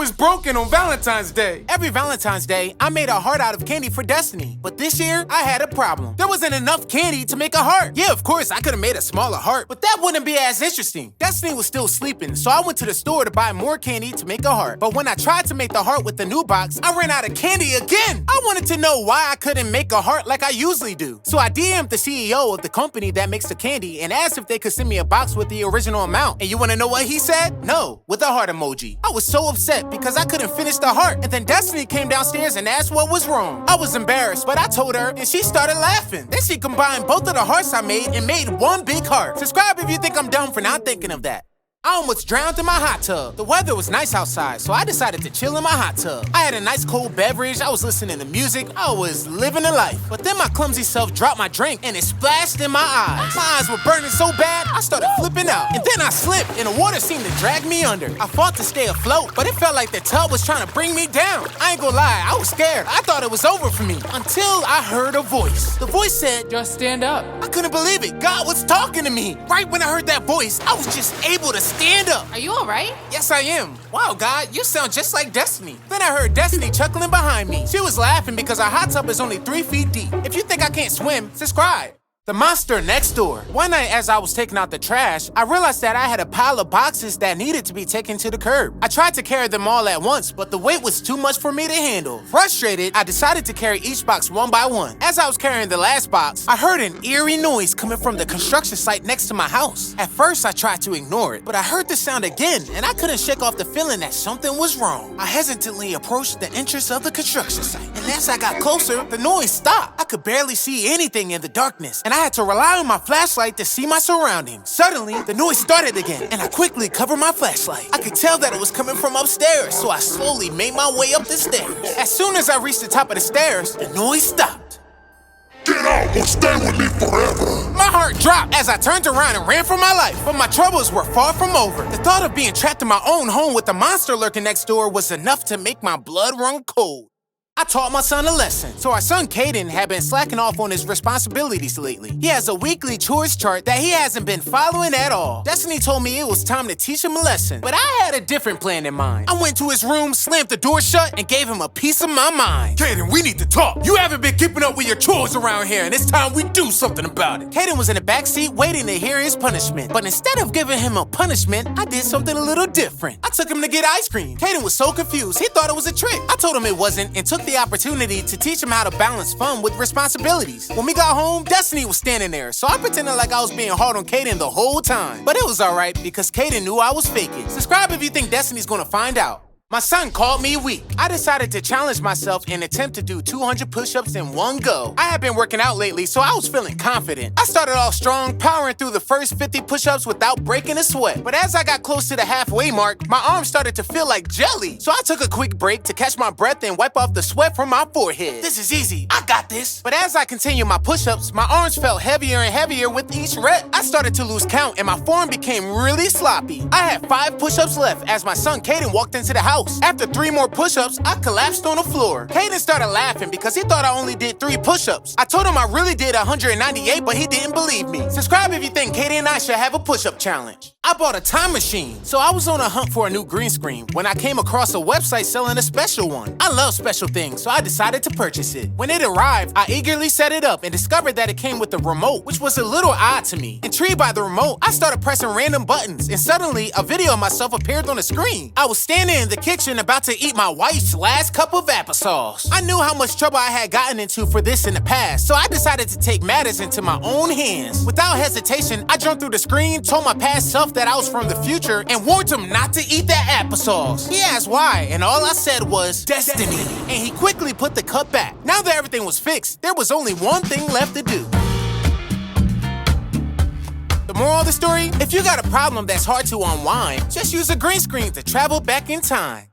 was broken on Valentine's Day. Every Valentine's Day, I made a heart out of candy for Destiny. But this year, I had a problem. There wasn't enough candy to make a heart. Yeah, of course, I could have made a smaller heart, but that wouldn't be as interesting. Destiny was still sleeping, so I went to the store to buy more candy to make a heart. But when I tried to make the heart with the new box, I ran out of candy again. I wanted to know why I couldn't make a heart like I usually do. So I DM'd the CEO of the company that makes the candy and asked if they could send me a box with the original amount. And you want to know what he said? No, with a heart emoji. I was so upset because I couldn't finish the heart. And then Destiny came downstairs and asked what was wrong. I was embarrassed, but I told her and she started laughing. Then she combined both of the hearts I made and made one big heart. Subscribe if you think I'm dumb for not thinking of that. I almost drowned in my hot tub. The weather was nice outside, so I decided to chill in my hot tub. I had a nice cold beverage, I was listening to music, I was living the life. But then my clumsy self dropped my drink and it splashed in my eyes. My eyes were burning so bad, I started flipping out. And then I slipped and the water seemed to drag me under. I fought to stay afloat, but it felt like the tub was trying to bring me down. I ain't gonna lie, I was scared. I thought it was over for me until I heard a voice. The voice said, "Just stand up." I couldn't believe it. God was talking to me. Right when I heard that voice, I was just able to stand up. Are you all right? Yes, I am. Wow, God, you sound just like Destiny. Then I heard Destiny chuckling behind me. She was laughing because our hot tub is only 3 feet deep. If you think I can't swim, subscribe. The monster next door. One night as I was taking out the trash, I realized that I had a pile of boxes that needed to be taken to the curb. I tried to carry them all at once, but the weight was too much for me to handle. Frustrated, I decided to carry each box one by one. As I was carrying the last box, I heard an eerie noise coming from the construction site next to my house. At first, I tried to ignore it, but I heard the sound again, and I couldn't shake off the feeling that something was wrong. I hesitantly approached the entrance of the construction site, and as I got closer, the noise stopped. I could barely see anything in the darkness, and I had to rely on my flashlight to see my surroundings. Suddenly, the noise started again, and I quickly covered my flashlight. I could tell that it was coming from upstairs, so I slowly made my way up the stairs. As soon as I reached the top of the stairs, the noise stopped. Get out or stay with me forever. My heart dropped as I turned around and ran for my life, but my troubles were far from over. The thought of being trapped in my own home with the monster lurking next door was enough to make my blood run cold. I taught my son a lesson. So our son Caden had been slacking off on his responsibilities lately. He has a weekly chores chart that he hasn't been following at all. Destiny told me it was time to teach him a lesson, but I had a different plan in mind. I went to his room, slammed the door shut, and gave him a piece of my mind. Caden, we need to talk. You haven't been keeping up with your chores around here, and it's time we do something about it. Caden was in the back seat waiting to hear his punishment. But instead of giving him a punishment, I did something a little different. I took him to get ice cream. Caden was so confused, he thought it was a trick. I told him it wasn't and took the opportunity to teach him how to balance fun with responsibilities. When we got home, Destiny was standing there, so I pretended like I was being hard on Caden the whole time. But it was alright because Caden knew I was faking. Subscribe if you think Destiny's gonna find out. My son called me weak. I decided to challenge myself and attempt to do 200 push-ups in one go. I had been working out lately, so I was feeling confident. I started off strong, powering through the first 50 push-ups without breaking a sweat. But as I got close to the halfway mark, my arms started to feel like jelly. So I took a quick break to catch my breath and wipe off the sweat from my forehead. This is easy. I got this. But as I continued my push-ups, my arms felt heavier and heavier with each rep. I started to lose count and my form became really sloppy. I had 5 push-ups left as my son Caden walked into the house. After 3 more push-ups, I collapsed on the floor. Caden started laughing because he thought I only did 3 push-ups. I told him I really did 198, but he didn't believe me. Subscribe if you think Caden and I should have a push-up challenge. I bought a time machine, so I was on a hunt for a new green screen when I came across a website selling a special one. I love special things, so I decided to purchase it. When it arrived, I eagerly set it up and discovered that it came with a remote, which was a little odd to me. Intrigued by the remote, I started pressing random buttons, and suddenly, a video of myself appeared on the screen. I was standing in the kitchen about to eat my wife's last cup of applesauce. I knew how much trouble I had gotten into for this in the past, so I decided to take matters into my own hands. Without hesitation, I jumped through the screen, told my past self that I was from the future, and warned him not to eat that applesauce. He asked why, and all I said was, Destiny. And he quickly put the cup back. Now that everything was fixed, there was only one thing left to do. The moral of the story? If you got a problem that's hard to unwind, just use a green screen to travel back in time.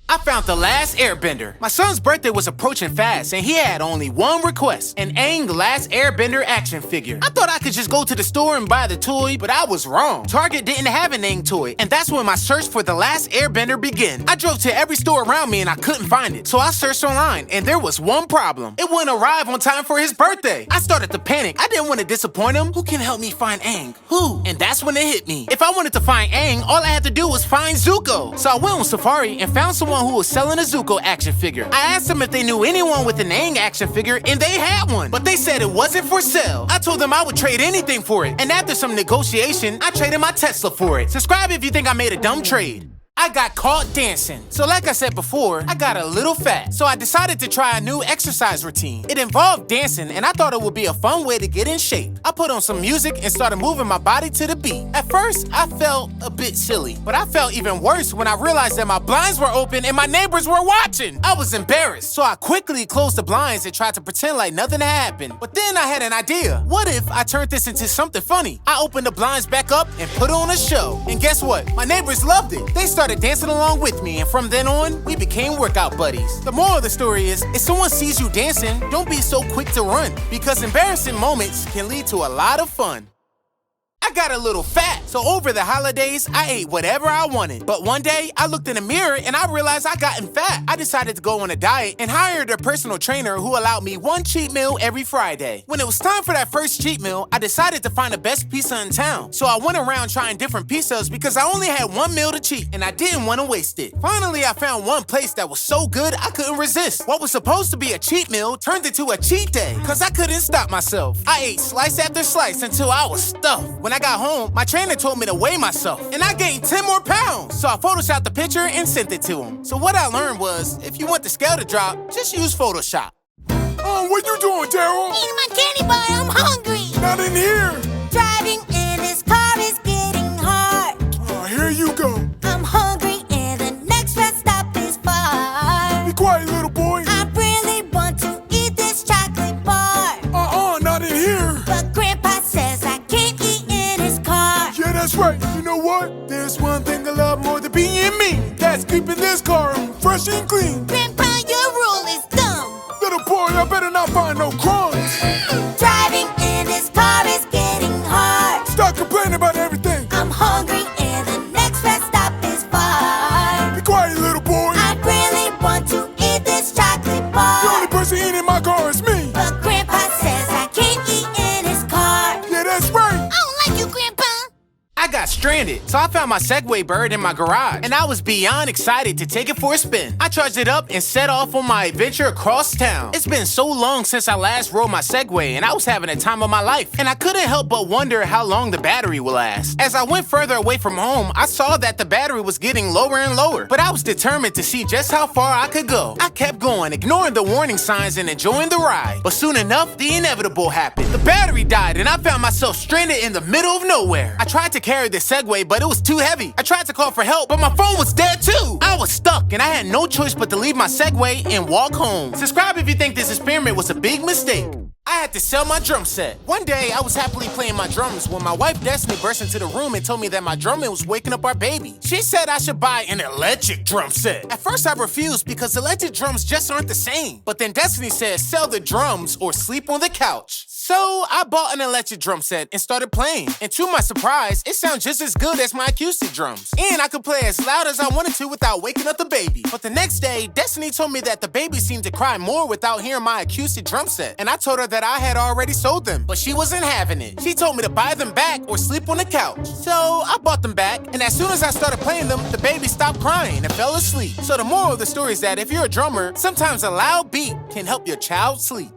I found The Last Airbender. My son's birthday was approaching fast, and he had only one request: an Aang Last Airbender action figure. I thought I could just go to the store and buy the toy, but I was wrong. Target didn't have an Aang toy, and that's when my search for The Last Airbender began. I drove to every store around me and I couldn't find it, so I searched online, and there was one problem. It wouldn't arrive on time for his birthday. I started to panic. I didn't want to disappoint him. Who can help me find Aang? Who? And that's when it hit me. If I wanted to find Aang, all I had to do was find Zuko. So I went on Safari and found someone who was selling a Zuko action figure. I asked them if they knew anyone with an Aang action figure, and they had one, but they said it wasn't for sale. I told them I would trade anything for it, and after some negotiation, I traded my Tesla for it. Subscribe if you think I made a dumb trade. I got caught dancing. So like I said before, I got a little fat. So I decided to try a new exercise routine. It involved dancing, and I thought it would be a fun way to get in shape. I put on some music and started moving my body to the beat. At first, I felt a bit silly, but I felt even worse when I realized that my blinds were open and my neighbors were watching. I was embarrassed, so I quickly closed the blinds and tried to pretend like nothing had happened. But then I had an idea. What if I turned this into something funny? I opened the blinds back up and put on a show. And guess what? My neighbors loved it. They started dancing along with me, and from then on, we became workout buddies. The moral of the story is, if someone sees you dancing, don't be so quick to run, because embarrassing moments can lead to a lot of fun. I got a little fat, so over the holidays, I ate whatever I wanted. But one day, I looked in the mirror and I realized I gotten fat. I decided to go on a diet and hired a personal trainer who allowed me one cheat meal every Friday. When it was time for that first cheat meal, I decided to find the best pizza in town. So I went around trying different pizzas because I only had one meal to cheat and I didn't want to waste it. Finally, I found one place that was so good I couldn't resist. What was supposed to be a cheat meal turned into a cheat day because I couldn't stop myself. I ate slice after slice until I was stuffed. When I got home, my trainer told me to weigh myself, and I gained 10 more pounds. So I photoshopped the picture and sent it to him. So what I learned was, if you want the scale to drop, just use Photoshop. Oh, what you doing, Daryl? Eating my candy bar, I'm hungry. Not in here. Driving in this car is getting hard. Oh, here you go. I'm hungry and the next rest stop is far. Be quiet, little boy. I really want to eat this chocolate bar. Not in here. But Grandpa says I can't eat in his car. Yeah, that's right. You know what? There's one thing I love more than being me. That's keeping this car fresh and clean. Grandpa, your rule is dumb. Little boy, I better not find no crumbs. Driving in this car is getting hard. Stop complaining about everything. I'm hungry and the next rest stop is far. Be quiet, little boy. I really want to eat this chocolate bar. The only person eating in my car is me. But Grandpa says I can't eat in his car. Yeah, that's right. I don't like you, Grandpa. I got stranded, so I found my Segway bird in my garage, and I was beyond excited to take it for a spin. I charged it up and set off on my adventure across town. It's been so long since I last rode my Segway, and I was having a time of my life, and I couldn't help but wonder how long the battery would last. As I went further away from home, I saw that the battery was getting lower and lower, but I was determined to see just how far I could go. I kept going, ignoring the warning signs and enjoying the ride, but soon enough, the inevitable happened. The battery died, and I found myself stranded in the middle of nowhere. I tried to carry the Segway, but it was too heavy. I tried to call for help, but my phone was dead too. I was stuck, and I had no choice but to leave my Segway and walk home. Subscribe if you think this experiment was a big mistake. I had to sell my drum set. One day, I was happily playing my drums when my wife Destiny burst into the room and told me that my drumming was waking up our baby. She said I should buy an electric drum set. At first, I refused because electric drums just aren't the same. But then Destiny said sell the drums or sleep on the couch. So I bought an electric drum set and started playing. And to my surprise, it sounds just as good as my acoustic drums. And I could play as loud as I wanted to without waking up the baby. But the next day, Destiny told me that the baby seemed to cry more without hearing my acoustic drum set. And I told her that I had already sold them, but she wasn't having it. She told me to buy them back or sleep on the couch. So I bought them back, and as soon as I started playing them, the baby stopped crying and fell asleep. So the moral of the story is that if you're a drummer, sometimes a loud beat can help your child sleep.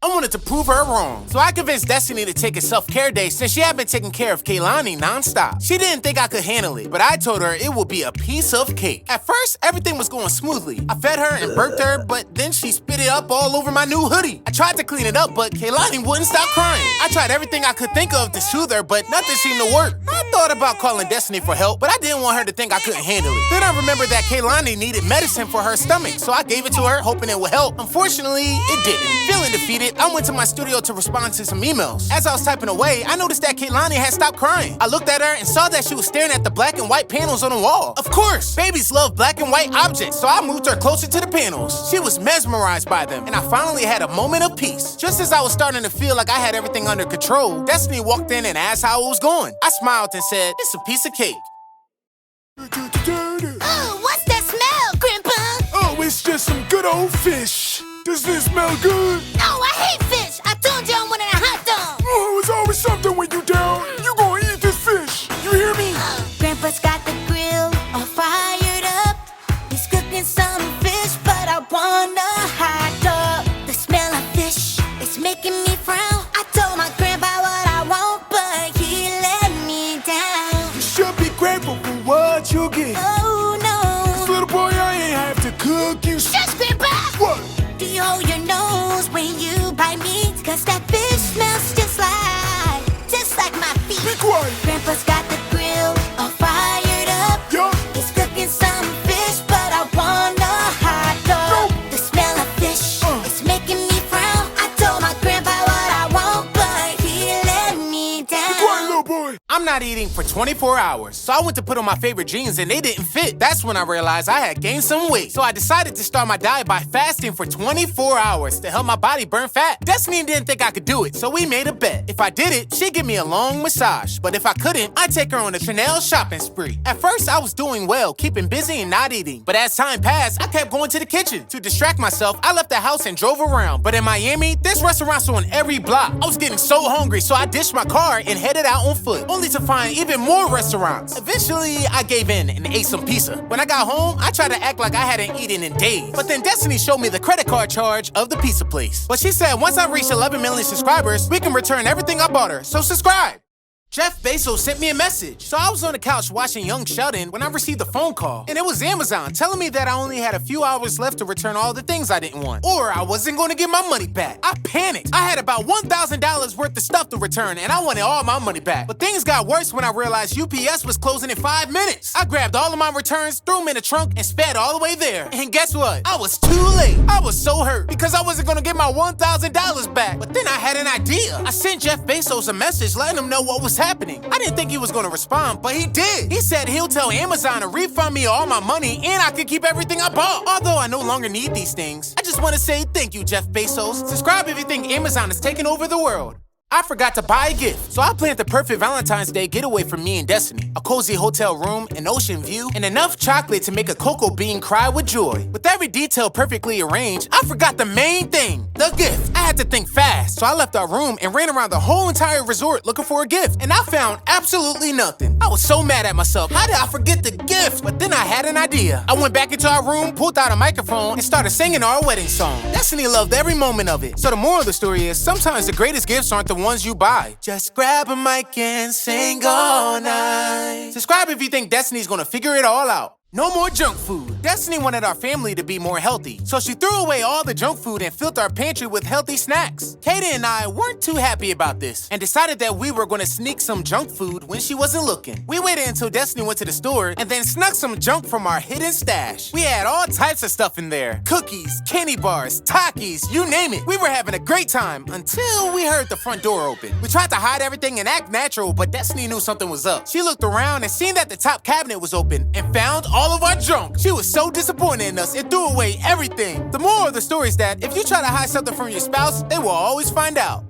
I wanted to prove her wrong, so I convinced Destiny to take a self-care day since she had been taking care of Kaylani nonstop. She didn't think I could handle it, but I told her it would be a piece of cake. At first, everything was going smoothly. I fed her and burped her, but then she spit it up all over my new hoodie. I tried to clean it up, but Kaylani wouldn't stop crying. I tried everything I could think of to soothe her, but nothing seemed to work. I thought about calling Destiny for help, but I didn't want her to think I couldn't handle it. Then I remembered that Kaylani needed medicine for her stomach, so I gave it to her, hoping it would help. Unfortunately, it didn't. Feeling defeated, I went to my studio to respond to some emails. As I was typing away, I noticed that Kaylani had stopped crying. I looked at her and saw that she was staring at the black and white panels on the wall. Of course, babies love black and white objects, so I moved her closer to the panels. She was mesmerized by them, and I finally had a moment of peace. Just as I was starting to feel like I had everything under control, Destiny walked in and asked how it was going. I smiled and said, "It's a piece of cake." Oh, what's that smell, Grandpa? Oh, it's just some good old fish. Does this smell good? No, I hate fish. I told you I wanted a hot dog. Oh, it's always something when you down. You gonna eat this fish. You hear me? Grandpa's got the grill all fired up. He's cooking some fish, but I want a hot dog. The smell of fish is making me frown. I told my grandpa what I want, but he let me down. You should be grateful for what you get. Oh no. Little boy, I ain't have to cook you. Shush, Grandpa! What? Do you hold your nose when you bite me? Cause that fish smells just like my feet. Be quiet. Grandpa's got the grill all fired up. Yeah. He's cooking some fish, but I want a hot dog. No. The smell of fish is making me frown. I told my grandpa what I want, but he let me down. Be quiet, little boy. I'm not eating for 24 hours, so I went to put on my favorite jeans and they didn't fit. That's when I realized I had gained some weight. So I decided to start my diet by fasting for 24 hours to help my body burn fat. Destiny didn't think I could do it, so we made a bet. If I did it, she'd give me a long massage. But if I couldn't, I'd take her on a Chanel shopping spree. At first, I was doing well, keeping busy and not eating. But as time passed, I kept going to the kitchen. To distract myself, I left the house and drove around. But in Miami, there's restaurants on every block. I was getting so hungry, so I ditched my car and headed out on foot, only to find even more restaurants. Eventually, I gave in and ate some pizza. When I got home, I tried to act like I hadn't eaten in days. But then Destiny showed me the credit card charge of the pizza place. But she said once I reach 11 million subscribers, we can return everything I bought her. So subscribe. Jeff Bezos sent me a message. So I was on the couch watching Young Sheldon when I received a phone call. And it was Amazon telling me that I only had a few hours left to return all the things I didn't want. Or I wasn't going to get my money back. I panicked. I had about $1,000 worth of stuff to return and I wanted all my money back. But things got worse when I realized UPS was closing in 5 minutes. I grabbed all of my returns, threw them in the trunk, and sped all the way there. And guess what? I was too late. I was so hurt because I wasn't going to get my $1,000 back. But then I had an idea. I sent Jeff Bezos a message letting him know what was happening. I didn't think he was gonna respond, but he did. He said he'll tell Amazon to refund me all my money and I could keep everything I bought. Although I no longer need these things. I just wanna say thank you, Jeff Bezos. Subscribe if you think Amazon is taking over the world. I forgot to buy a gift, so I planned the perfect Valentine's Day getaway for me and Destiny. A cozy hotel room, an ocean view, and enough chocolate to make a cocoa bean cry with joy. With every detail perfectly arranged, I forgot the main thing, the gift. I had to think fast, so I left our room and ran around the whole entire resort looking for a gift, and I found absolutely nothing. I was so mad at myself. How did I forget the gift? But then I had an idea. I went back into our room, pulled out a microphone, and started singing our wedding song. Destiny loved every moment of it. So the moral of the story is, sometimes the greatest gifts aren't the ones you buy. Just grab a mic and sing all night. Subscribe if you think Destiny's gonna figure it all out. No more junk food. Destiny wanted our family to be more healthy, so she threw away all the junk food and filled our pantry with healthy snacks. Katie and I weren't too happy about this and decided that we were going to sneak some junk food when she wasn't looking. We waited until Destiny went to the store and then snuck some junk from our hidden stash. We had all types of stuff in there. Cookies, candy bars, Takis, you name it. We were having a great time until we heard the front door open. We tried to hide everything and act natural, but Destiny knew something was up. She looked around and seen that the top cabinet was open and found all of our junk. She was so disappointed in us and threw away everything. The moral of the story is that if you try to hide something from your spouse, they will always find out.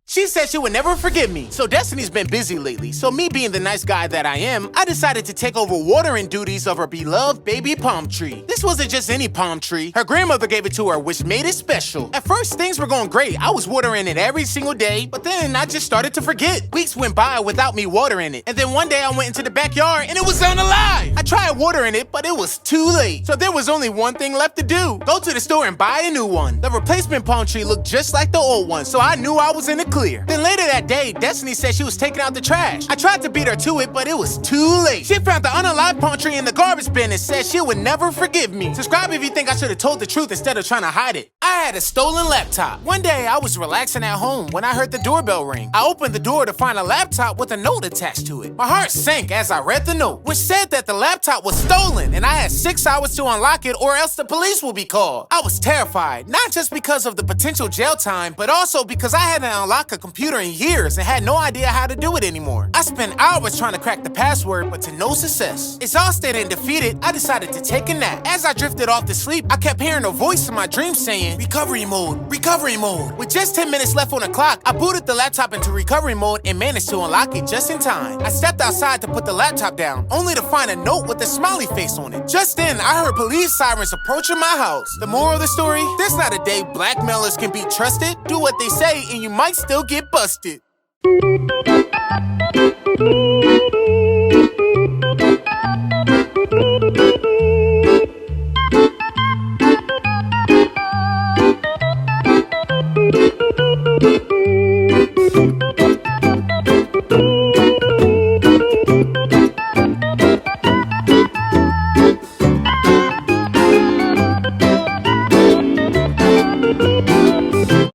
She said she would never forgive me, so Destiny's been busy lately. So me being the nice guy that I am, I decided to take over watering duties of her beloved baby palm tree. This wasn't just any palm tree. Her grandmother gave it to her, which made it special. At first, things were going great. I was watering it every single day, but then I just started to forget. Weeks went by without me watering it. And then one day I went into the backyard and it was unalive. I tried watering it, but it was too late. So there was only one thing left to do. Go to the store and buy a new one. The replacement palm tree looked just like the old one, so I knew I was in the clear. Then later that day, Destiny said she was taking out the trash. I tried to beat her to it, but it was too late. She found the unalive palm tree in the garbage bin and said she would never forgive me. Subscribe if you think I should have told the truth instead of trying to hide it. I had a stolen laptop. One day, I was relaxing at home when I heard the doorbell ring. I opened the door to find a laptop with a note attached to it. My heart sank as I read the note, which said that the laptop was stolen and I had 6 hours to unlock it or else the police will be called. I was terrified, not just because of the potential jail time, but also because I hadn't unlocked a computer in years and had no idea how to do it anymore. I spent hours trying to crack the password, but to no success. Exhausted and defeated, I decided to take a nap. As I drifted off to sleep, I kept hearing a voice in my dreams saying, recovery mode, recovery mode. With just 10 minutes left on the clock, I booted the laptop into recovery mode and managed to unlock it just in time. I stepped outside to put the laptop down, only to find a note with a smiley face on it. Just then, I heard police sirens approaching my house. The moral of the story, there's not a day blackmailers can be trusted. Do what they say and you might still get busted.